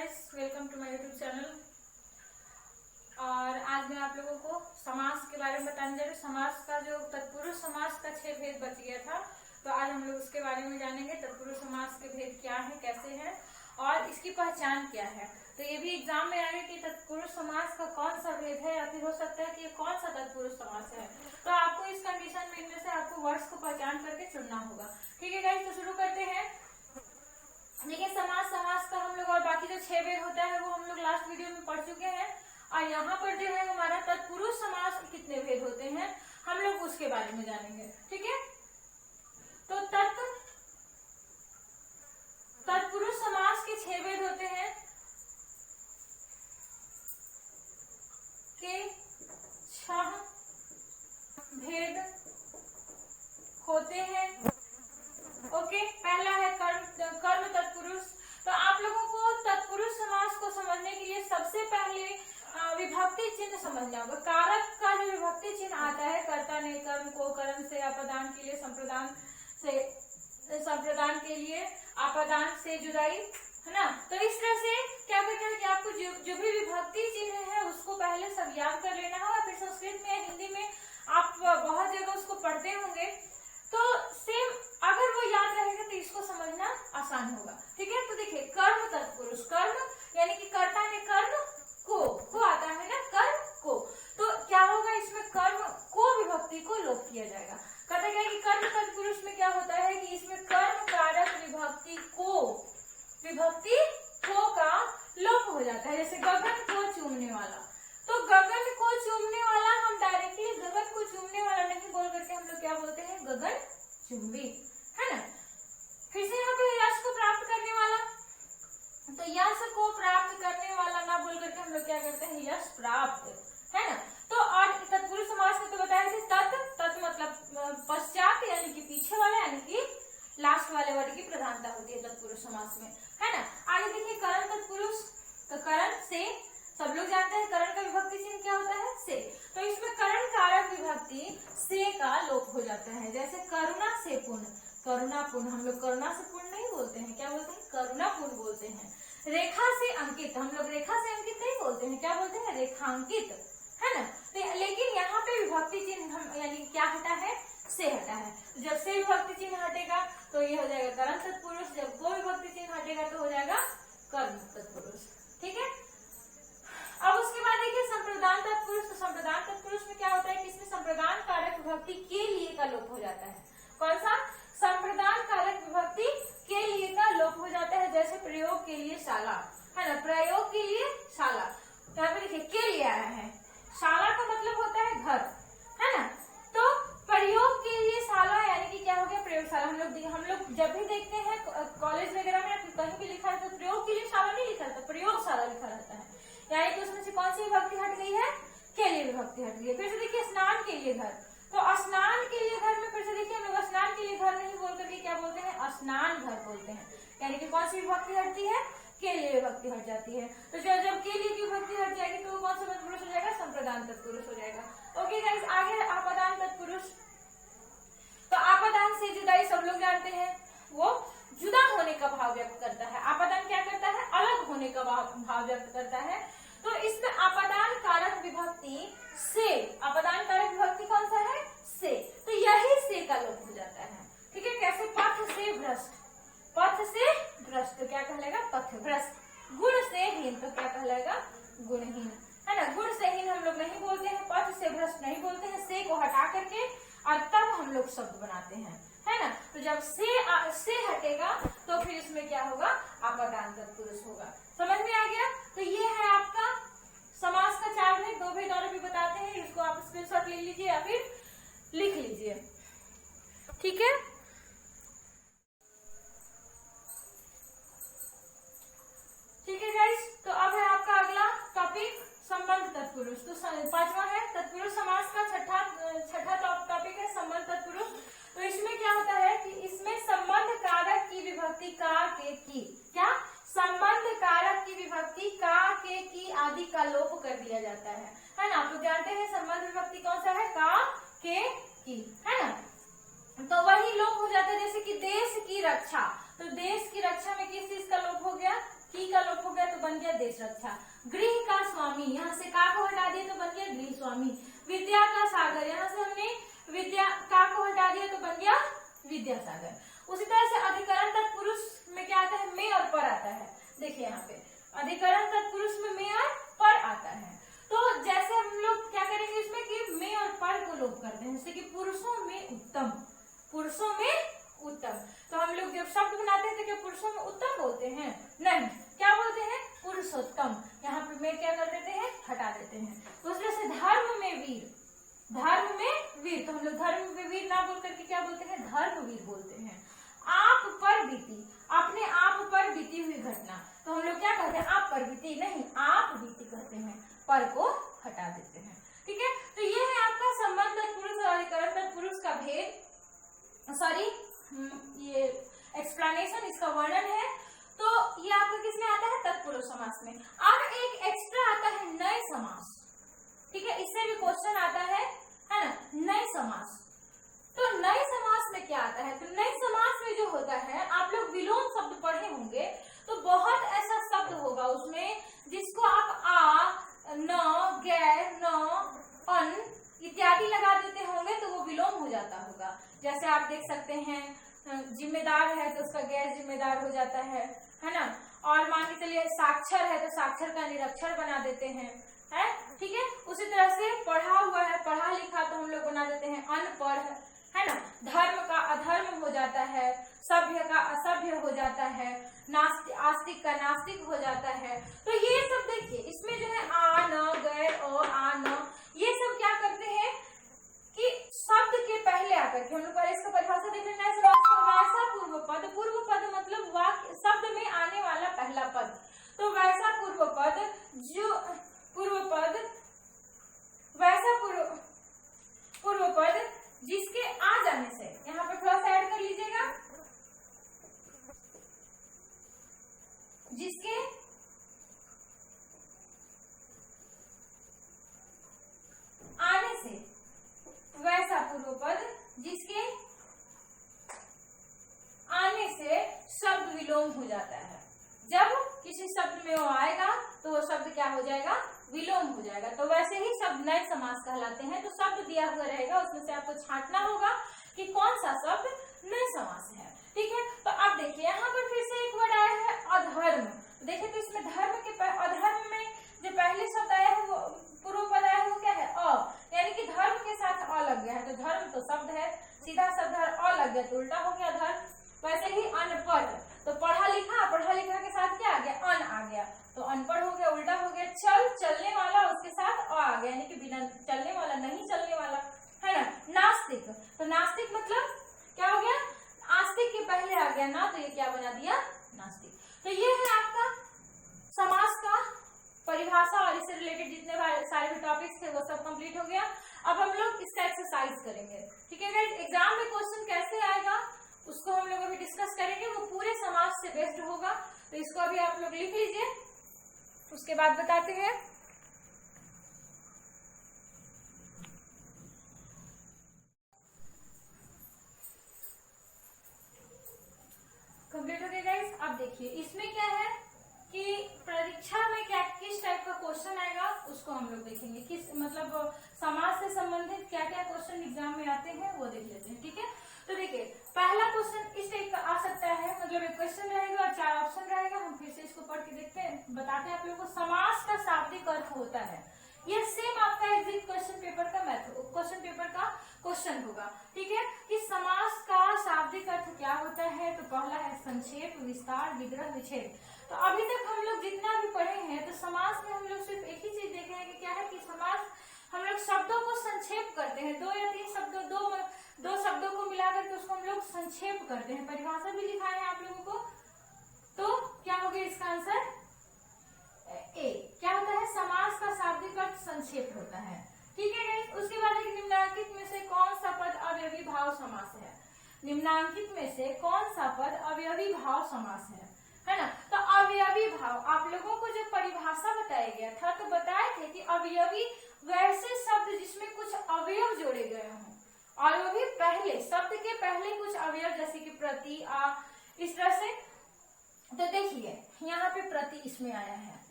Guys, welcome to my YouTube channel. और आज मैं आप लोगों को समास के बारे में बताने जा रही हूँ। समास का जो तत्पुरुष समास का 6 भेद बच गया था, तो आज हम लोग उसके बारे में जानेंगे। तत्पुरुष समास के भेद क्या है, कैसे है और इसकी पहचान क्या है। तो ये भी एग्जाम में आएगा कि तत्पुरुष समास का कौन सा भेद है, या फिर हो सकता है कि ये कौन सा तत्पुरुष समास है। तो आपको इस कंडीशन में इनमें से आपको वर्ड्स को पहचान करके चुनना होगा। ठीक है गाइस, तो शुरू करते हैं। देखिए, समास का हम लोग और बाकी जो 6 भेद होता है वो हम लोग लास्ट वीडियो में पढ़ चुके हैं। और यहाँ पर जो है हमारा तत्पुरुष समास के कितने भेद होते हैं हम लोग उसके बारे में जानेंगे। ठीक है, तो तत्पुरुष समास के 6 भेद होते हैं के 6 भेद होते हैं। ओके, पहला है कर्म तत्पुरुष। तो आप लोगों को तत्पुरुष समास को समझने के लिए सबसे पहले विभक्ति चिन्ह समझना होगा। कारक का जो विभक्ति चिन्ह आता है, कर्ता ने कर्म को कर्म से, अपदान के लिए संप्रदान के लिए अपदान से जुदाई, है ना। तो इस तरह से क्या करना है कि आपको जो भी विभक्ति चिन्ह है उसको पहले सब याद कर लेना होगा। फिर संस्कृत में, हिंदी में आप बहुत जगह उसको पढ़ते होंगे, तो सेम अगर वो याद रहेगा तो इसको समझना आसान होगा। ठीक है, तो देखिए, कर्म तत्पुरुष, कर्म यानी कि कर्ता ने कर्म को आता है ना, कर्म को। तो क्या होगा, इसमें कर्म को विभक्ति को लोप किया जाएगा। कहता है कि कर्म तत्पुरुष में क्या होता है कि इसमें कर्म कारक विभक्ति को का लोप हो जाता है। जैसे गगन को चूमने वाला, तो गगन को चूमने वाला हम डायरेक्टली गगन को चूमने वाला नहीं बोल करके हम लोग क्या बोलते हैं, गगन चुंबी, है ना। फिर से यहाँ पे यश को प्राप्त करने वाला, तो यश को प्राप्त करने वाला ना बोल करके हम लोग क्या करते हैं, यश प्राप्त, है ना। तो और तत्पुरुष समास में तो बताया तत् मतलब पश्चात यानी कि पीछे वाला, यानी कि लास्ट वाले वर्ड की प्रधानता होती है तत्पुरुष समास में, है ना। आगे देखिए, करण तत्पुरुष। तो करण से सब लोग जानते हैं, करण का विभक्ति चिन्ह क्या होता है, से। तो इसमें करण कारक विभक्ति से का लोप हो जाता है। जैसे करुणा से पुण्य, करुणा पुण्य, हम लोग करुणा से पुण्य नहीं बोलते हैं, क्या बोलते हैं, करुणा पुण्य बोलते हैं। रेखा से अंकित, हम लोग रेखा से अंकित नहीं बोलते हैं, क्या बोलते हैं, रेखांकित, है ना। तो लेकिन यहाँ पे विभक्ति चिन्ह हम यानी क्या हटा है, से हटा है। जब से विभक्ति चिन्ह हटेगा तो ये हो जाएगा करण तत्पुरुष, जब वो विभक्ति चिन्ह हटेगा तो हो जाएगा कर्म तत्पुरुष। ठीक है, अब उसके बाद देखिए संप्रदान तत्पुरुष। तो संप्रदान तत्पुरुष में क्या होता है कि इसमें संप्रदान कारक विभक्ति के लिए का लोप हो जाता है। कौन सा, संप्रदान कारक विभक्ति के लिए का लोप हो जाता है। जैसे प्रयोग के लिए शाला, है ना, प्रयोग के लिए शाला। यहाँ पे देखिए के लिए आया है, शाला का मतलब होता है घर, है ना। तो प्रयोग के लिए शाला यानी कि क्या हो गया, प्रयोगशाला। हम लोग जब भी देखते हैं कॉलेज वगैरह में कहीं भी लिखा है तो प्रयोग के लिए शाला नहीं लिखा रहता, प्रयोगशाला लिखा रहता है। यानी कि उसमें से कौन सी विभक्ति हट गई है, के लिए विभक्ति हट गई है। फिर से देखिए, स्नान के लिए घर। तो स्नान के लिए घर में फिर से देखिए, हम लोग स्नान के लिए घर नहीं बोल करके क्या बोलते हैं, स्नान घर बोलते हैं। यानी कि कौन सी विभक्ति हटती है, के लिए विभक्ति हट जाती है। तो जब के लिए की विभक्ति हट जाएगी तो वो कौन सा तत्पुरुष हो जाएगा, संप्रदान तत्पुरुष हो जाएगा। ओके गाइस, आगे है आपदान तत्पुरुष। तो आपदान से जुदाई सब लोग जानते हैं, वो जुदा होने का भाव व्यक्त करता है। आपदान क्या करता है, अलग होने का भाव व्यक्त करता है। तो इसमें आपदान कारक विभक्ति से, आपदान कारक विभक्ति कौन सा है, से। तो यही से का लोप हो जाता है। ठीक है, कैसे, पथ से भ्रष्ट, पथ से भ्रष्ट तो क्या कहलाएगा, पथ भ्रष्ट। गुण से हीन तो क्या कहलाएगा, गुणहीन, है ना। गुण से हीन हम लोग नहीं बोलते हैं, पथ से भ्रष्ट नहीं बोलते हैं। से को हटा करके और तब हम लोग शब्द बनाते हैं, है ना। तो जब से हटेगा तो फिर इसमें क्या होगा, आपदान तत्पुरुष होगा। समझ में आ गया। तो ये है आपका समास का 4 भेद। 2 भेद और भी बताते हैं, इसको आप स्क्रीनशॉट ले लीजिए या फिर लिख लीजिए। ठीक है, ठीक है गाइस। तो अब है आपका अगला टॉपिक, संबंध तत्पुरुष। तो 5वां है तत्पुरुष समास का छठा टॉपिक है संबंध तत्पुरुष। तो इसमें क्या होता है कि इसमें संबंध कारक की विभक्ति का, के, की, क्या, संबंध कारक की विभक्ति का, के, की आदि का लोप कर दिया जाता है ना। आप लोग जानते हैं संबंध विभक्ति कौन सा है, का, के, की, है ना। तो वही लोप बन गया देश रक्षा। गृह का स्वामी, यहाँ से का को हटा दिया तो बन गया गृह स्वामी। विद्या का सागर, यहाँ से हमने विद्या का को हटा दिया तो बन गया विद्यासागर। उसी तरह से अधिकरण तत्पुरुष में क्या आता है, में और पर आता है। देखिए यहाँ पे अधिकरण तत्पुरुष में में और पर आता है। तो जैसे हम लोग क्या करेंगे इसमें कि में और पर को लोप करते हैं, जैसे कि पुरुषों में उत्तम, पुरुषों में उत्तम। तो हम लोग जब शब्द बनाते हैं तो क्या पुरुषों में उत्तम बोलते हैं? नहीं, क्या बोलते हैं? पुरुषोत्तम। यहाँ पे में क्या कर देते हैं, हटा देते हैं। दूसरे से धर्म में वीर, धर्म में वीर, तो हम लोग धर्म में वीर ना बोल करके क्या बोलते हैं, धर्मवीर बोलते हैं। आप पर बीती, अपने आप पर बीती हुई घटना, तो हम लोग क्या कहते हैं, आप पर बीती, नहीं आप बीती कहते हैं, पर को हटा देते हैं। ठीक है, तो ये है आपका संबंध तत्पुरुष और अधिकरण तत्पुरुष का भेद, सॉरी ये एक्सप्लेनेशन, इसका वर्णन है। तो ये आपका किसमें आता है, तत्पुरुष समास में। अब एक एक्स्ट्रा आता है नए समास। ठीक है, इससे भी क्वेश्चन आता है ना, नए समास। तो नए समास में क्या आता है, तो नए समास में जो होता है, आप लोग विलोम शब्द पढ़े होंगे, तो बहुत ऐसा शब्द होगा उसमें जिसको आप आ, न, गैर, न, अन इत्यादि लगा देते होंगे तो वो विलोम हो जाता होगा। जैसे आप देख सकते हैं जिम्मेदार है तो उसका गैर जिम्मेदार हो जाता है ना। और मान के चलिए साक्षर है तो साक्षर का निरक्षर बना देते हैं, है ठीक है। उसी तरह से पढ़ा हुआ है, पढ़ा लिखा तो हम लोग बना देते हैं अनपढ़, है ना। धर्म का अधर्म हो जाता है, सभ्य का असभ्य हो जाता है, आस्तिक का नास्तिक हो जाता है। तो ये सब देखिए इसमें जो है आ, न, गैर, और आ, न, ये सब क्या करते हैं कि शब्द के पहले आकर के हम लोग पहले इसका परिभाषा देख लेना है। वैसा पूर्व पद, पूर्व पद मतलब वाक्य शब्द में आने वाला पहला पद। तो वैसा पूर्व पद, जो पूर्व पद, वैसा पूर्व पद जिसके आ जाने से, यहाँ पे थोड़ा सा ऐड कर लीजिएगा, जिसके आने से, वैसा पूर्व पद जिसके आने से शब्द विलोम हो जाता है। जब किसी शब्द में वो आएगा तो वो शब्द क्या हो जाएगा, विलोम हो जाएगा। तो वैसे ही शब्द नए समास कहलाते हैं। तो शब्द दिया हुआ रहेगा, उसमें से आपको छांटना होगा कि कौन सा शब्द नए समास है। ठीक है, तो अब देखिए यहाँ पर फिर से एक वर्ड आया है अधर्म। देखिए तो इसमें धर्म के अधर्म में जो पहले शब्द आया है वो पूर्व पद आया है वो क्या है, अ, यानी कि धर्म के साथ अ लग गया है। तो धर्म तो शब्द है, सीधा शब्द है, अ लग गया तो उल्टा हो गया धर्म। वैसे ही अनपढ़, तो पढ़ा लिखा, पढ़ा लिखा के साथ क्या आ गया, अन आ गया, तो अनपढ़ हो गया, उल्टा हो गया। चल, चलने वाला, उसके साथ अ आ गया, यानी कि बिना चलने वाला, नहीं चलने वाला, है ना। नास्तिक, तो नास्तिक मतलब क्या हो गया, आस्तिक के पहले आ गया ना, तो ये क्या बना दिया, नास्तिक। तो ये है आपका समास का परिभाषा और इससे रिलेटेड जितने सारे भी टॉपिक्स थे वो सब कंप्लीट हो गया। अब हम लोग इसका एक्सरसाइज करेंगे। ठीक है गाइस, एग्जाम में क्वेश्चन कैसे आएगा उसको हम लोग अभी डिस्कस करेंगे, वो पूरे समाज से बेस्ड होगा। तो इसको अभी आप लोग लिख लीजिए, उसके बाद बताते हैं। कंप्लीट हो गया गाइस। अब देखिए इसमें क्या है कि परीक्षा में क्या किस टाइप का क्वेश्चन आएगा उसको हम लोग देखेंगे। किस मतलब समाज से संबंधित क्या क्या क्वेश्चन एग्जाम में आते हैं वो देख लेते हैं। ठीक है, तो देखिए पहला क्वेश्चन इस टाइप का आ सकता है, मतलब एक क्वेश्चन रहेगा और 4 ऑप्शन रहेगा। हम फिर से इसको पढ़ के देखते हैं, बताते हैं आप लोगों को। समास का शाब्दिक अर्थ होता है, ये सेम आपका एग्जिट क्वेश्चन पेपर का क्वेश्चन पेपर का क्वेश्चन होगा। ठीक है, कि समास का शाब्दिक अर्थ क्या होता है। तो पहला है संक्षेप, विस्तार, विग्रह, विच्छेद। तो अभी तक हम लोग जितना भी पढ़े हैं तो समास में हम लोग सिर्फ एक ही चीज देखे हैं कि क्या है कि समास हम लोग शब्दों को संक्षेप करते हैं, 2 या 3 शब्दों, दो शब्दों को मिलाकर के उसको हम लोग संक्षेप करते हैं। परिभाषा भी लिखाए हैं आप लोगों को। तो क्या हो गया इसका आंसर, ए। क्या होता है, समास का शाब्दिक अर्थ संक्षेप होता है। ठीक है गाइस, उसके बाद एक निम्नांकित में से कौन सा पद अवयवी भाव समास है। निम्नांकित में से कौन सा पद अवयवी भाव समास है ना। तो अवयवी भाव आप लोगों को जो परिभाषा बताया गया था तो बताए थे कि अवयवी वैसे शब्द जिसमें कुछ अवयव जोड़े गए हों, और वो भी पहले शब्द के पहले कुछ अवयव, जैसे कि प्रति, आ, इस तरह से तो देखिए यहाँ पे प्रति इसमें आया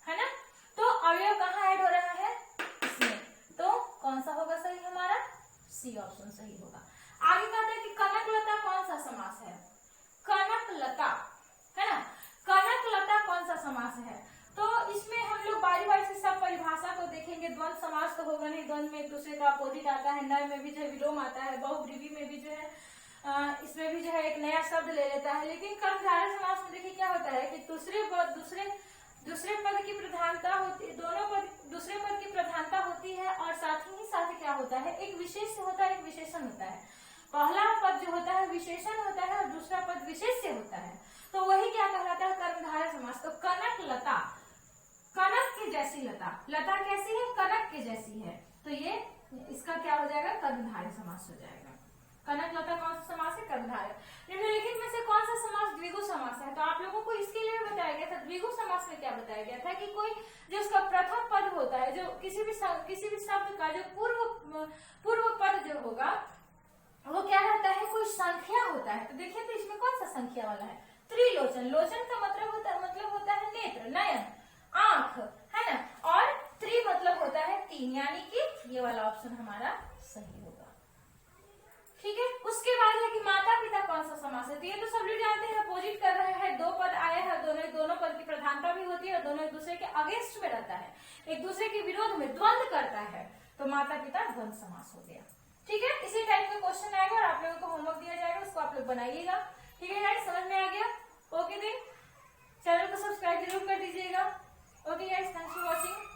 है ना, तो अवयव कहाँ ऐड हो रहा है, इसमें, तो कौन सा होगा सही हमारा, सी ऑप्शन सही होगा। आगे कहते हैं कि कनकलता कौन सा समास है, कनकलता है ना, कनकलता कौन सा समास है, तो इसमें हम लोग बारी बारी से सब परिभाषा को देखेंगे। द्वंद समास तो होगा नहीं, द्वंद में एक दूसरे का अपोजिट आता है, नय में भी जो है विलोम आता है, बहुब्रीहि में भी जो है इसमें भी जो है एक नया शब्द ले लेता है। लेकिन कर्मधारय समास में देखिए क्या होता है कि दूसरे पद की प्रधानता होती, दोनों पद दूसरे पद की प्रधानता होती है, और साथ ही साथ क्या होता है, एक विशेष होता है, एक विशेषण होता है। पहला पद जो होता है विशेषण होता है और दूसरा पद विशेष्य होता है, तो वही क्या कहलाता है, कर्मधारय समास। तो कनक लता, कनक की जैसी लता, लता कैसी है, कनक के जैसी है, तो ये इसका क्या हो जाएगा, कर्मधारय समास हो जाएगा। कनक लता कौन सा समास है, कर्मधारय। निम्नलिखित में से कौन सा समास द्विगु समास है, तो आप लोगों को इसके लिए बताया गया था। द्विगु समास में क्या बताया गया था कि कोई जो उसका प्रथम पद होता है, जो किसी भी शब्द का जो पूर्व पद जो होगा वो क्या रहता है, कोई संख्या होता है। तो देखिए तो इसमें कौन सा संख्या वाला है, त्रिलोचन, लोचन का मतलब होता है नेत्र, नयन, आंख, है ना, और त्रि मतलब होता है तीन, यानी कि ये वाला ऑप्शन हमारा सही होगा। ठीक है, उसके बाद है कि माता पिता कौन सा समास है, तो ये तो सब लोग जानते हैं, अपोजिट कर रहे हैं, दो पद आए हैं, दोनों पद की प्रधानता भी होती है और दोनों एक दूसरे के अगेंस्ट में रहता है, एक दूसरे के विरोध में द्वंद करता है, तो माता पिता द्वंद समास हो गया। ठीक है, इसी टाइप का क्वेश्चन आएगा और आप लोगों को होमवर्क दिया जाएगा, उसको आप लोग बनाइएगा। ठीक है गाइस, समझ में आ गया, ओके देन चैनल को सब्सक्राइब जरूर कर दीजिएगा। Okay guys, thanks for watching.